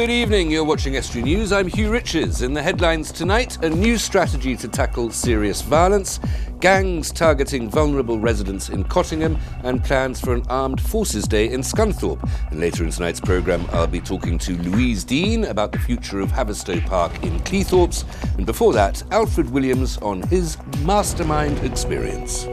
Good evening, you're watching Estuary News. I'm Hugh Riches. In the headlines tonight, a new strategy to tackle serious violence, gangs targeting vulnerable residents in Cottingham, and plans for an Armed Forces Day in Scunthorpe. And later in tonight's programme, I'll be talking to Louise Dean about the future of Haverstow Park in Cleethorpes. And before that, Alfred Williams on his Mastermind experience.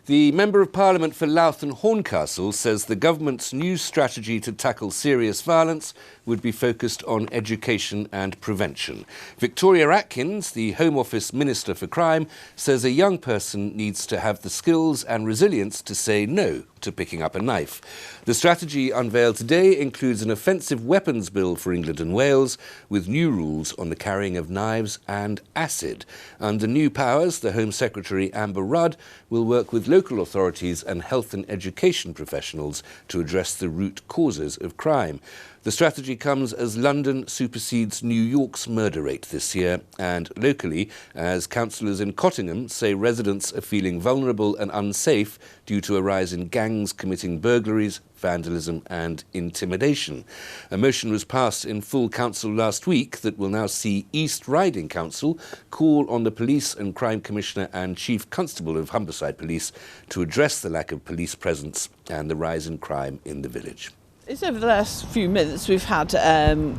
The Member of Parliament for Louth and Horncastle says the government's new strategy to tackle serious violence would be focused on education and prevention. Victoria Atkins, the Home Office Minister for Crime, says a young person needs to have the skills and resilience to say no to picking up a knife. The strategy unveiled today includes an offensive weapons bill for England and Wales, with new rules on the carrying of knives and acid. Under new powers, the Home Secretary Amber Rudd will work with local authorities and health and education professionals to address the root causes of crime. The strategy comes as London supersedes New York's murder rate this year, and locally, as councillors in Cottingham say residents are feeling vulnerable and unsafe due to a rise in gangs committing burglaries, vandalism and intimidation. A motion was passed in full council last week that will now see East Riding Council call on the Police and Crime Commissioner and Chief Constable of Humberside Police to address the lack of police presence and the rise in crime in the village. It's over the last few months we've had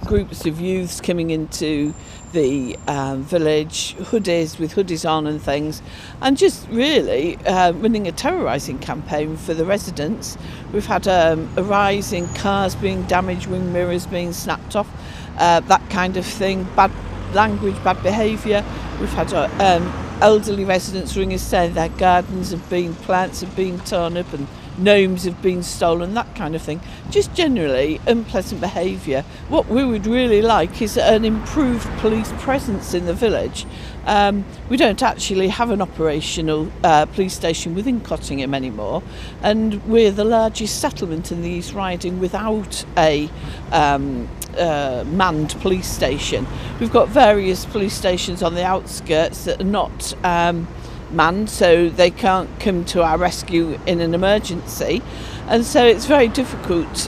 groups of youths coming into the village, hoodies with hoodies on and things, and just really running a terrorising campaign for the residents. We've had a rise in cars being damaged, wing mirrors being snapped off, that kind of thing, bad language, bad behaviour. We've had elderly residents ring us saying their gardens have been, plants have been torn up and gnomes have been stolen, that kind of thing. Just generally unpleasant behaviour. What we would really like is an improved police presence in the village. We don't actually have an operational police station within Cottingham anymore, and we're the largest settlement in the East Riding without a manned police station. We've got various police stations on the outskirts that are not manned, so they can't come to our rescue in an emergency, and so it's very difficult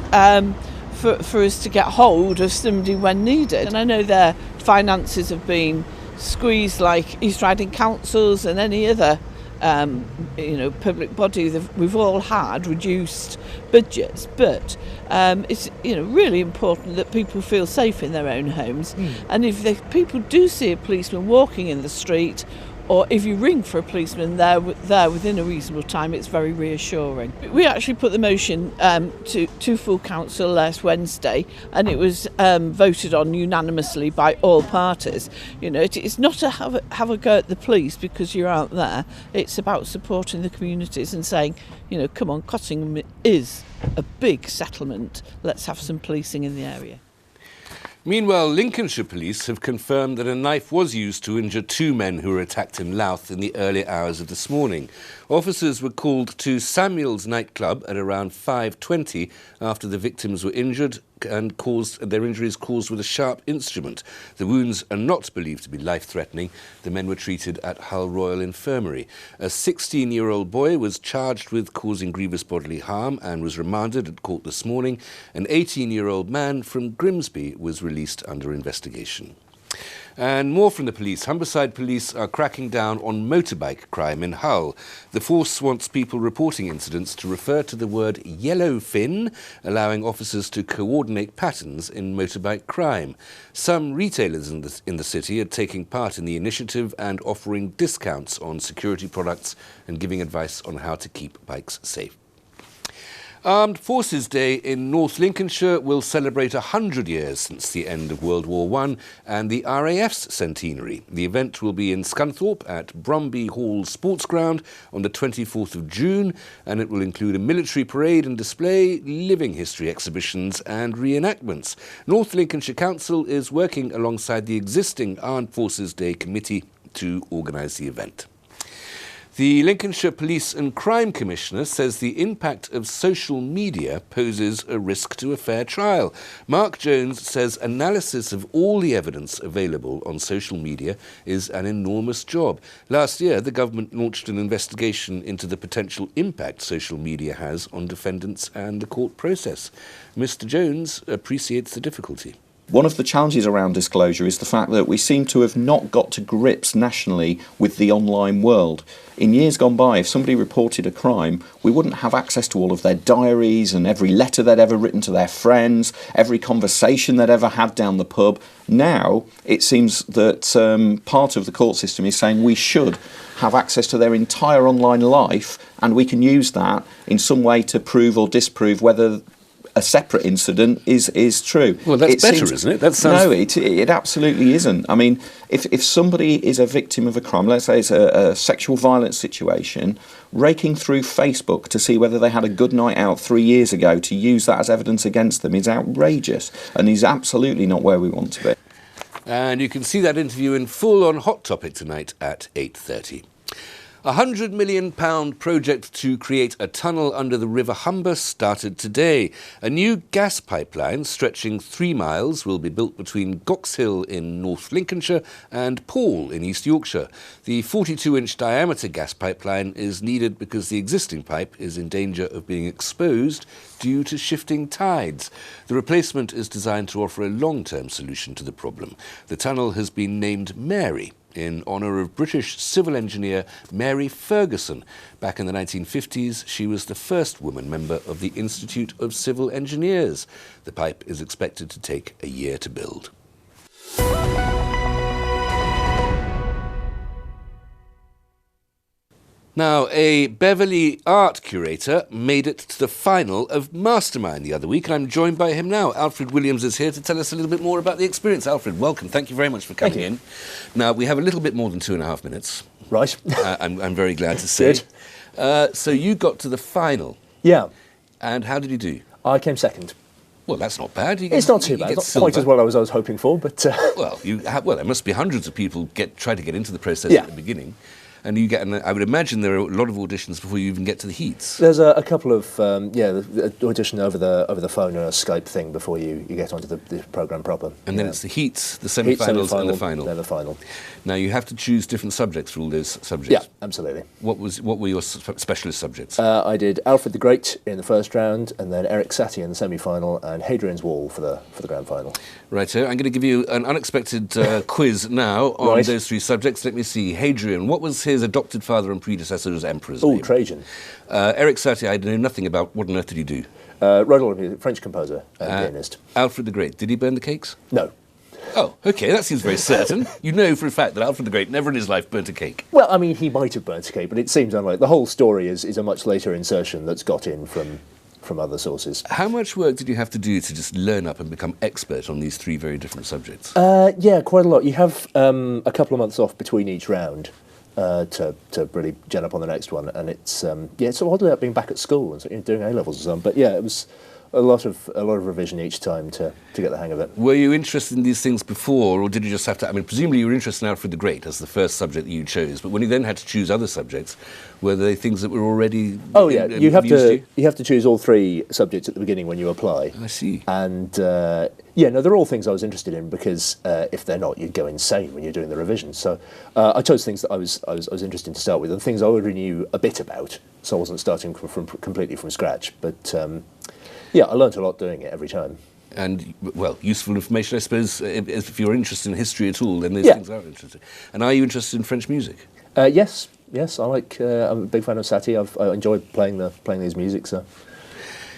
for us to get hold of somebody when needed. And I know their finances have been squeezed like East Riding councils and any other public body. We've all had reduced budgets, but it's really important that people feel safe in their own homes. And if people do see a policeman walking in the street, or if you ring for a policeman there within a reasonable time, it's very reassuring. We actually put the motion to full council last Wednesday, and it was voted on unanimously by all parties. It's not to have a go at the police because you aren't there. It's about supporting the communities and saying, come on, Cottingham is a big settlement. Let's have some policing in the area. Meanwhile, Lincolnshire police have confirmed that a knife was used to injure two men who were attacked in Louth in the early hours of this morning. Officers were called to Samuel's nightclub at around 5:20 after the victims were injured and their injuries caused with a sharp instrument. The wounds are not believed to be life-threatening. The men were treated at Hull Royal Infirmary. A 16-year-old boy was charged with causing grievous bodily harm and was remanded at court this morning. An 18-year-old man from Grimsby was released under investigation. And more from the police. Humberside police are cracking down on motorbike crime in Hull. The force wants people reporting incidents to refer to the word yellowfin, allowing officers to coordinate patterns in motorbike crime. Some retailers in the city are taking part in the initiative and offering discounts on security products and giving advice on how to keep bikes safe. Armed Forces Day in North Lincolnshire will celebrate 100 years since the end of World War I and the RAF's centenary. The event will be in Scunthorpe at Bromby Hall Sports Ground on the 24th of June, and it will include a military parade and display, living history exhibitions and reenactments. North Lincolnshire Council is working alongside the existing Armed Forces Day Committee to organise the event. The Lincolnshire Police and Crime Commissioner says the impact of social media poses a risk to a fair trial. Mark Jones says analysis of all the evidence available on social media is an enormous job. Last year, the government launched an investigation into the potential impact social media has on defendants and the court process. Mr. Jones appreciates the difficulty. One of the challenges around disclosure is the fact that we seem to have not got to grips nationally with the online world. In years gone by, if somebody reported a crime, we wouldn't have access to all of their diaries and every letter they'd ever written to their friends, every conversation they'd ever had down the pub. Now, it seems that part of the court system is saying we should have access to their entire online life, and we can use that in some way to prove or disprove whether a separate incident is true. Well, that's better, isn't it? That sounds... No, it absolutely isn't. I mean, if somebody is a victim of a crime, let's say it's a sexual violence situation, raking through Facebook to see whether they had a good night out 3 years ago to use that as evidence against them is outrageous and is absolutely not where we want to be. And you can see that interview in full on Hot Topic tonight at 8:30. A £100 million project to create a tunnel under the River Humber started today. A new gas pipeline stretching 3 miles will be built between Goxhill in North Lincolnshire and Paul in East Yorkshire. The 42-inch diameter gas pipeline is needed because the existing pipe is in danger of being exposed due to shifting tides. The replacement is designed to offer a long-term solution to the problem. The tunnel has been named Mary, in honour of British civil engineer Mary Ferguson. Back in the 1950s, she was the first woman member of the Institute of Civil Engineers. The pipe is expected to take a year to build. Now, a Beverley art curator made it to the final of Mastermind the other week, and I'm joined by him now. Alfred Williams is here to tell us a little bit more about the experience. Alfred, welcome. Thank you very much for coming in. Now, we have a little bit more than 2.5 minutes. Right. I'm very glad to say. Good. So you got to the final. Yeah. And how did you do? I came second. Well, that's not bad. It's not too bad. It's not quite as well as I was hoping for, but... Well, there must be hundreds of people try to get into the process Yeah. at the beginning. And you get, I would imagine there are a lot of auditions before you even get to the heats. There's a couple of, the audition over the phone and a Skype thing before you get onto the programme proper. And then it's the heats, the semi-finals and the final. Then the final. Now, you have to choose different subjects for all those subjects. Yeah, absolutely. What were your specialist subjects? I did Alfred the Great in the first round, and then Eric Satie in the semi-final, and Hadrian's Wall for the grand final. Righto, I'm going to give you an unexpected quiz now on those 3 subjects. Let me see. Hadrian, what was his adopted father and predecessor as emperor's name? Trajan. Eric Satie, I know nothing about. What on earth did he do? Wrote all of music, French composer and pianist. Alfred the Great, did he burn the cakes? No. Oh, OK, that seems very certain. You know for a fact that Alfred the Great never in his life burnt a cake. Well, I mean, he might have burnt a cake, but it seems unlikely. The whole story is a much later insertion that's got in from other sources. How much work did you have to do to just learn up and become expert on these 3 very different subjects? Yeah, quite a lot. You have a couple of months off between each round to really gel up on the next one, and it's sort of odd about being back at school and doing A-levels or something. But yeah, it was a lot of revision each time to get the hang of it. Were you interested in these things before, or did you just have to... I mean, presumably you were interested in Alfred the Great as the first subject that you chose, but when you then had to choose other subjects, were they things that were already... Oh, yeah. You have to choose all 3 subjects at the beginning when you apply. I see. And, they're all things I was interested in, because if they're not, you'd go insane when you're doing the revision. So I chose things that I was interested in to start with, and things I already knew a bit about, so I wasn't starting completely from scratch. But... I learnt a lot doing it every time. And, well, useful information, I suppose. If you're interested in history at all, then these things are interesting. And are you interested in French music? Yes. I like... I'm a big fan of Satie. I enjoy playing these music, so...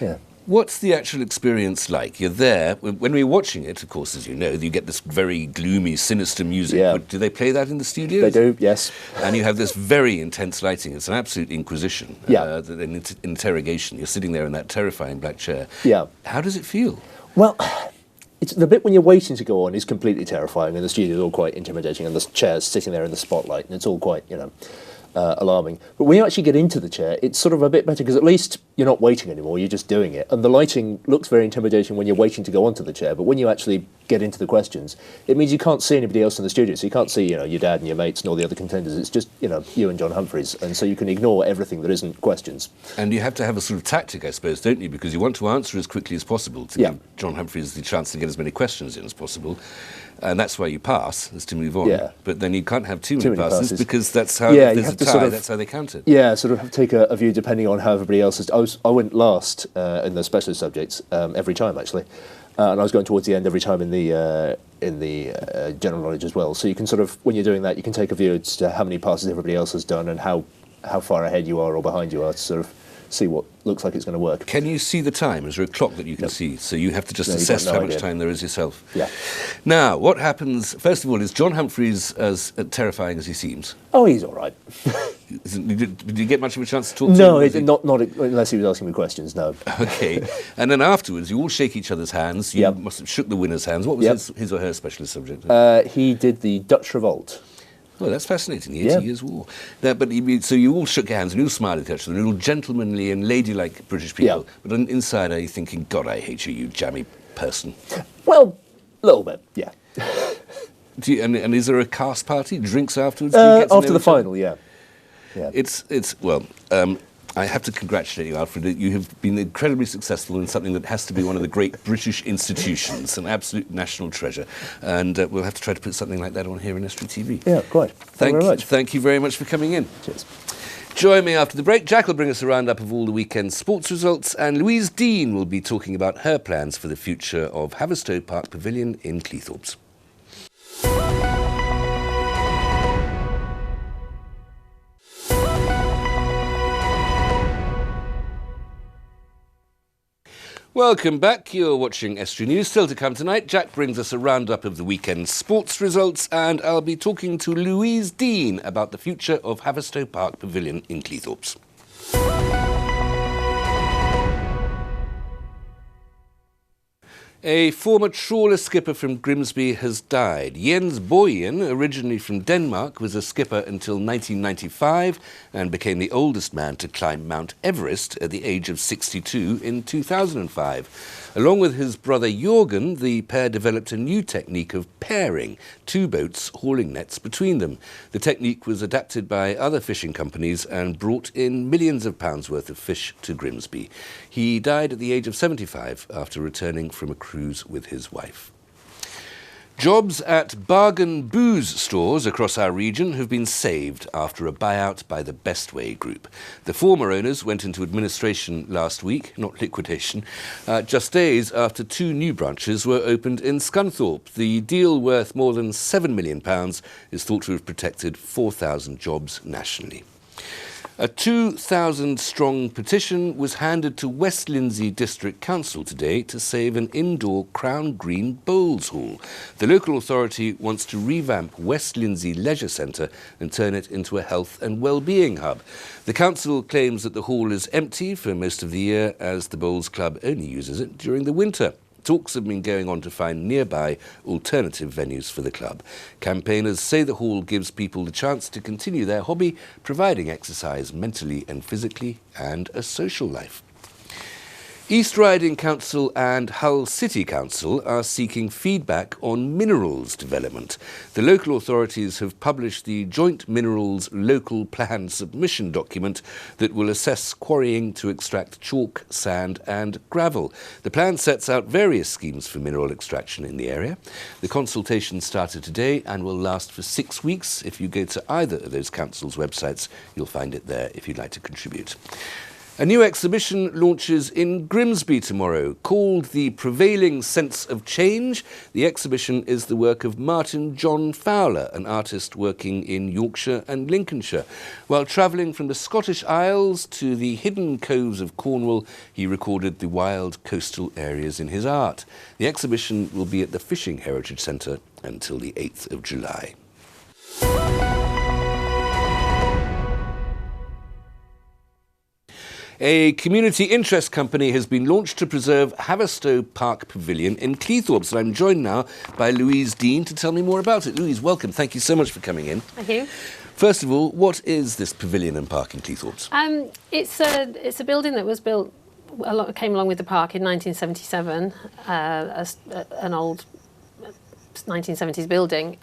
Yeah. What's the actual experience like? You're there. When we're watching it, of course, as you know, you get this very gloomy, sinister music. Yeah. But do they play that in the studios? They do, yes. And you have this very intense lighting. It's an absolute inquisition. Yeah. An interrogation. You're sitting there in that terrifying black chair. Yeah. How does it feel? Well, it's the bit when you're waiting to go on is completely terrifying, and the studio's all quite intimidating, and the chair's sitting there in the spotlight, and it's all quite, alarming. But when you actually get into the chair, it's sort of a bit better because at least you're not waiting anymore, you're just doing it. And the lighting looks very intimidating when you're waiting to go onto the chair, but when you actually get into the questions, it means you can't see anybody else in the studio. So you can't see, your dad and your mates and all the other contenders. It's just, you and John Humphreys. And so you can ignore everything that isn't questions. And you have to have a sort of tactic, I suppose, don't you? Because you want to answer as quickly as possible to give John Humphreys the chance to get as many questions in as possible. And that's why you pass, is to move on. Yeah. But then you can't have too many passes because that's how, if there's a tie, that's how they count it. Yeah, sort of take a view depending on how everybody else is. I went last in the specialist subjects every time, actually. And I was going towards the end every time in the general knowledge as well. So you can sort of, when you're doing that, you can take a view as to how many passes everybody else has done and how far ahead you are or behind you are to sort of see what looks like it's going to work. Can you see the time? Is there a clock that you can see? So you have to just assess how much time there is yourself. Yeah. Now, what happens, first of all, is John Humphreys as terrifying as he seems? Oh, he's all right. Did you get much of a chance to talk to him? No, not unless he was asking me questions, no. OK. And then afterwards, you all shake each other's hands. You must have shook the winner's hands. What was his or her specialist subject? He did the Dutch Revolt. Well, that's fascinating, the 80 Years' War. But so you all shook hands and you all smiled at each other, and you're all gentlemanly and ladylike British people. Yeah. But on the inside, are you thinking, God, I hate you, you jammy person? Well, a little bit, yeah. And is there a cast party, drinks afterwards? After the final, yeah. I have to congratulate you, Alfred. You have been incredibly successful in something that has to be one of the great British institutions, an absolute national treasure. And we'll have to try to put something like that on here in Estuary TV. Yeah, quite. Thank you very much. Thank you very much for coming in. Cheers. Join me after the break. Jack will bring us a roundup of all the weekend sports results, and Louise Dean will be talking about her plans for the future of Haverstow Park Pavilion in Cleethorpes. Welcome back. You're watching Estuary News. Still to come tonight, Jack brings us a roundup of the weekend sports results, and I'll be talking to Louise Dean about the future of Haverstow Park Pavilion in Cleethorpes. A former trawler skipper from Grimsby has died. Jens Boyen, originally from Denmark, was a skipper until 1995 and became the oldest man to climb Mount Everest at the age of 62 in 2005. Along with his brother Jorgen, the pair developed a new technique of pairing two boats hauling nets between them. The technique was adapted by other fishing companies and brought in millions of pounds worth of fish to Grimsby. He died at the age of 75 after returning from a cruise with his wife. Jobs at bargain booze stores across our region have been saved after a buyout by the Bestway Group. The former owners went into administration last week, not liquidation, just days after two new branches were opened in Scunthorpe. The deal, worth more than £7 million, is thought to have protected 4,000 jobs nationally. A 2,000-strong petition was handed to West Lindsey District Council today to save an indoor Crown Green Bowls Hall. The local authority wants to revamp West Lindsey Leisure Centre and turn it into a health and well-being hub. The council claims that the hall is empty for most of the year, as the Bowls Club only uses it during the winter. Talks have been going on to find nearby alternative venues for the club. Campaigners say the hall gives people the chance to continue their hobby, providing exercise mentally and physically and a social life. East Riding Council and Hull City Council are seeking feedback on minerals development. The local authorities have published the Joint Minerals Local Plan Submission document that will assess quarrying to extract chalk, sand and gravel. The plan sets out various schemes for mineral extraction in the area. The consultation started today and will last for 6 weeks. If you go to either of those councils' websites, you'll find it there if you'd like to contribute. A new exhibition launches in Grimsby tomorrow, called The Prevailing Sense of Change. The exhibition is the work of Martin John Fowler, an artist working in Yorkshire and Lincolnshire. While travelling from the Scottish Isles to the hidden coves of Cornwall, he recorded the wild coastal areas in his art. The exhibition will be at the Fishing Heritage Centre until the 8th of July. A community interest company has been launched to preserve Haverstow Park Pavilion in Cleethorpes. And I'm joined now by Louise Dean to tell me more about it. Louise, welcome. Thank you so much for coming in. Thank you. First of all, what is this Pavilion and Park in Cleethorpes? It's a building that was built, came along with the park in 1977, an old 1970s building,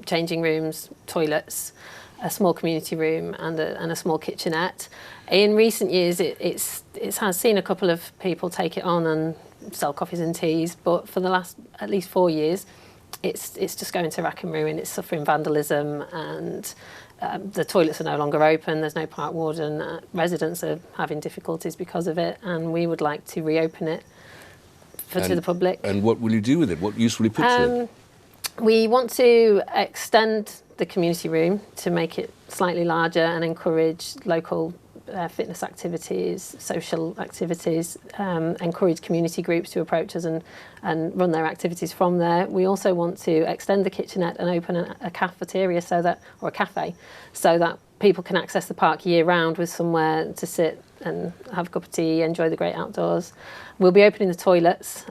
changing rooms, toilets, a small community room and a small kitchenette. In recent years it has seen a couple of people take it on and sell coffees and teas, but for the last at least 4 years it's just going to rack and ruin. It's suffering vandalism and the toilets are no longer open, there's no park warden, residents are having difficulties because of it, and we would like to reopen it to the public. And what will you do with it? What use will you put to it? We want to extend the community room to make it slightly larger and encourage local fitness activities, social activities, encourage community groups to approach us and run their activities from there. We also want to extend the kitchenette and open a cafeteria or a cafe so that people can access the park year round with somewhere to sit and have a cup of tea, enjoy the great outdoors. We'll be opening the toilets,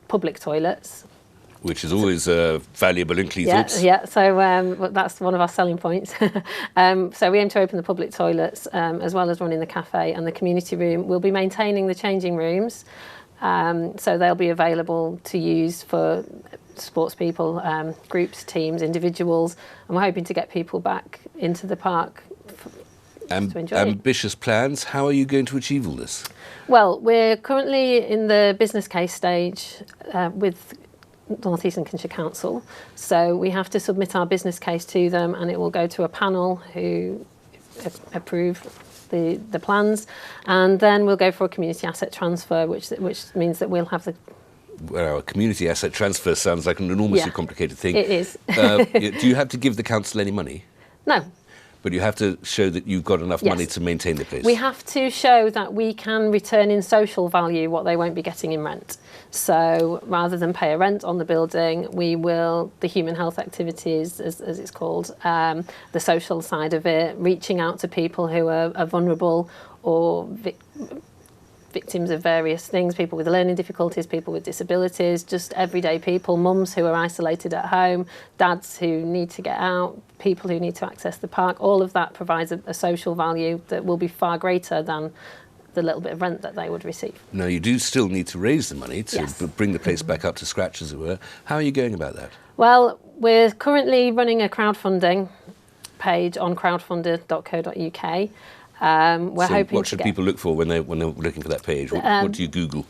public toilets. Which is always valuable in Cleethorpes. Yeah, so that's one of our selling points. So we aim to open the public toilets as well as running the cafe and the community room. We'll be maintaining the changing rooms, so they'll be available to use for sports people, groups, teams, individuals, and we're hoping to get people back into the park to enjoy Ambitious plans. How are you going to achieve all this? Well, we're currently in the business case stage with North East Lincolnshire Council, so we have to submit our business case to them and it will go to a panel who approve the plans, and then we'll go for a community asset transfer, which means that we'll have the... Well, a community asset transfer sounds like an enormously complicated thing. It is. Do you have to give the council any money? No. But you have to show that you've got enough money to maintain the place. We have to show that we can return in social value what they won't be getting in rent. So rather than pay a rent on the building, we will, the human health activities, as it's called, the social side of it, reaching out to people who are vulnerable or victims of various things, people with learning difficulties, people with disabilities, just everyday people, mums who are isolated at home, dads who need to get out, people who need to access the park. All of that provides a social value that will be far greater than the little bit of rent that they would receive. Now, you do still need to raise the money to bring the place back up to scratch, as it were. How are you going about that? Well, we're currently running a crowdfunding page on crowdfunder.co.uk. We're hoping what should people look for when they're looking for that page? What do you Google?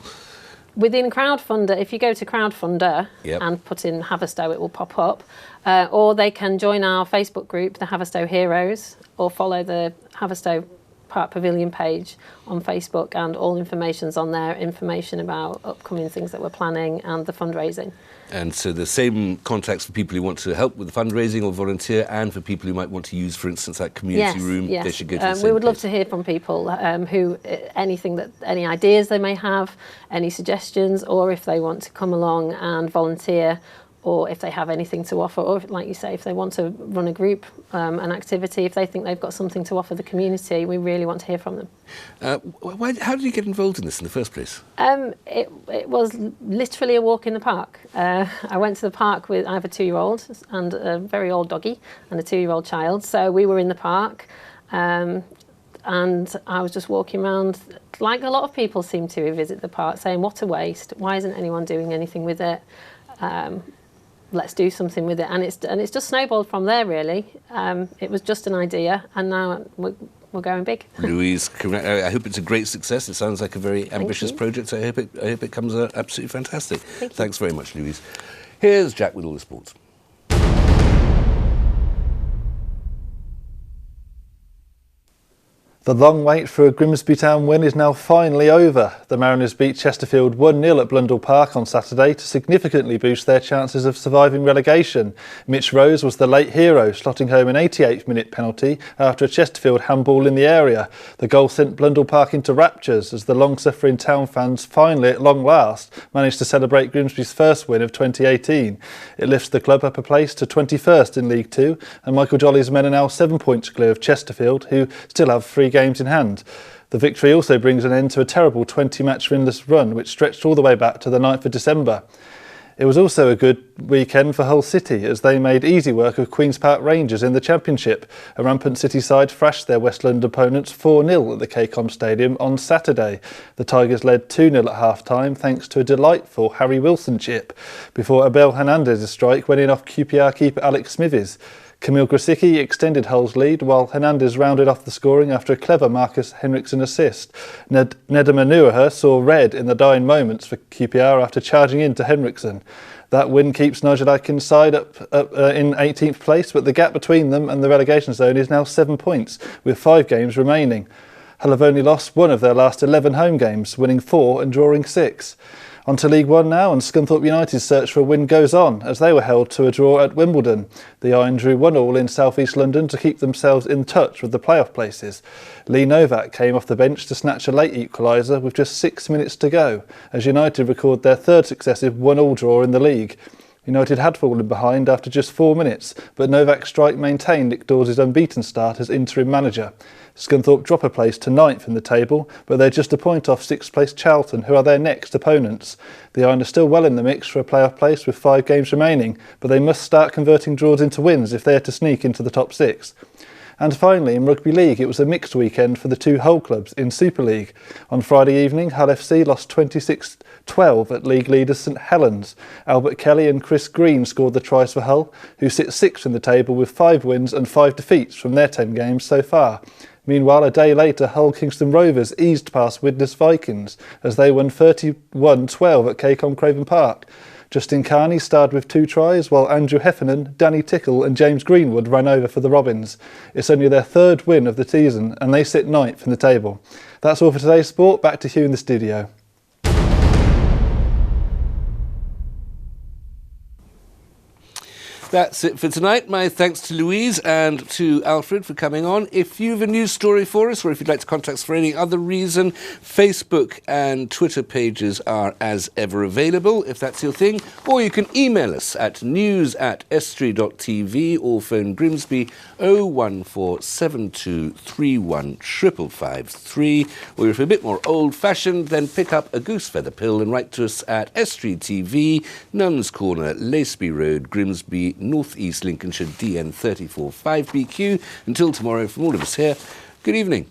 Within Crowdfunder, if you go to Crowdfunder and put in Haverstow, it will pop up. Or they can join our Facebook group, the Haverstow Heroes, or follow the Haverstow Park Pavilion page on Facebook, and all information's on there, information about upcoming things that we're planning and the fundraising. And so the same contacts for people who want to help with the fundraising or volunteer, and for people who might want to use, for instance, that community room, they should go to the same We would love place. to hear from people who, any ideas they may have, any suggestions, or if they want to come along and volunteer, or if they have anything to offer, or like you say, if they want to run a group, an activity, if they think they've got something to offer the community, we really want to hear from them. How did you get involved in this in the first place? It was literally a walk in the park. I went to the park with, I have a 2-year-old and a very old doggy and a 2-year-old child, so we were in the park and I was just walking around, like a lot of people seem to who visit the park, saying, what a waste, why isn't anyone doing anything with it? Let's do something with it, and it's just snowballed from there, really. It was just an idea, and now we're going big. Louise, I hope it's a great success. It sounds like a very ambitious project. I hope it comes out absolutely fantastic. Thanks very much, Louise. Here's Jack with all the sports. The long wait for a Grimsby Town win is now finally over. The Mariners beat Chesterfield 1-0 at Blundell Park on Saturday to significantly boost their chances of surviving relegation. Mitch Rose was the late hero, slotting home an 88th minute penalty after a Chesterfield handball in the area. The goal sent Blundell Park into raptures as the long-suffering Town fans finally, at long last, managed to celebrate Grimsby's first win of 2018. It lifts the club up a place to 21st in League Two, and Michael Jolly's men are now 7 points clear of Chesterfield, who still have 3 games in hand. The victory also brings an end to a terrible 20-match winless run which stretched all the way back to the 9th of December. It was also a good weekend for Hull City as they made easy work of Queen's Park Rangers in the Championship. A rampant City side thrashed their West London opponents 4-0 at the KCOM Stadium on Saturday. The Tigers led 2-0 at half-time thanks to a delightful Harry Wilson chip before Abel Hernandez's strike went in off QPR keeper Alex Smithies. Kamil Grosicki extended Hull's lead while Hernandez rounded off the scoring after a clever Marcus Henriksen assist. Nedum Anuaha saw red in the dying moments for QPR after charging into Henriksen. That win keeps Nigel Adkins' side up in 18th place, but the gap between them and the relegation zone is now 7 points, with 5 games remaining. Hull have only lost 1 of their last 11 home games, winning 4 and drawing 6. On to League One now, and Scunthorpe United's search for a win goes on as they were held to a draw at Wimbledon. The Iron drew 1-1 in South East London to keep themselves in touch with the playoff places. Lee Novak came off the bench to snatch a late equaliser with just 6 minutes to go, as United record their 3rd successive 1-1 draw in the league. United had fallen behind after just 4 minutes, but Novak's strike maintained Nick Dawes' unbeaten start as interim manager. Scunthorpe drop a place to 9th in the table, but they're just a point off 6th place Charlton, who are their next opponents. The Iron are still well in the mix for a playoff place with 5 games remaining, but they must start converting draws into wins if they are to sneak into the top 6. And finally, in Rugby League, it was a mixed weekend for the 2 Hull clubs in Super League. On Friday evening, Hull FC lost 26-12 at league leaders St Helens. Albert Kelly and Chris Green scored the tries for Hull, who sit 6th in the table with 5 wins and 5 defeats from their 10 games so far. Meanwhile, a day later, Hull Kingston Rovers eased past Widnes Vikings as they won 31-12 at KCOM Craven Park. Justin Carney starred with 2 tries, while Andrew Heffernan, Danny Tickle and James Greenwood ran over for the Robins. It's only their 3rd win of the season, and they sit 9th in the table. That's all for today's sport. Back to Hugh in the studio. That's it for tonight. My thanks to Louise and to Alfred for coming on. If you have a news story for us, or if you'd like to contact us for any other reason, Facebook and Twitter pages are as ever available, if that's your thing. Or you can email us at news@estuary.tv or phone Grimsby 01472315553. Or if you're a bit more old-fashioned, then pick up a goose feather pill and write to us at Estuary TV, Nuns Corner, Laceby Road, Grimsby, North East Lincolnshire, DN 34 5BQ. Until tomorrow, from all of us here, good evening.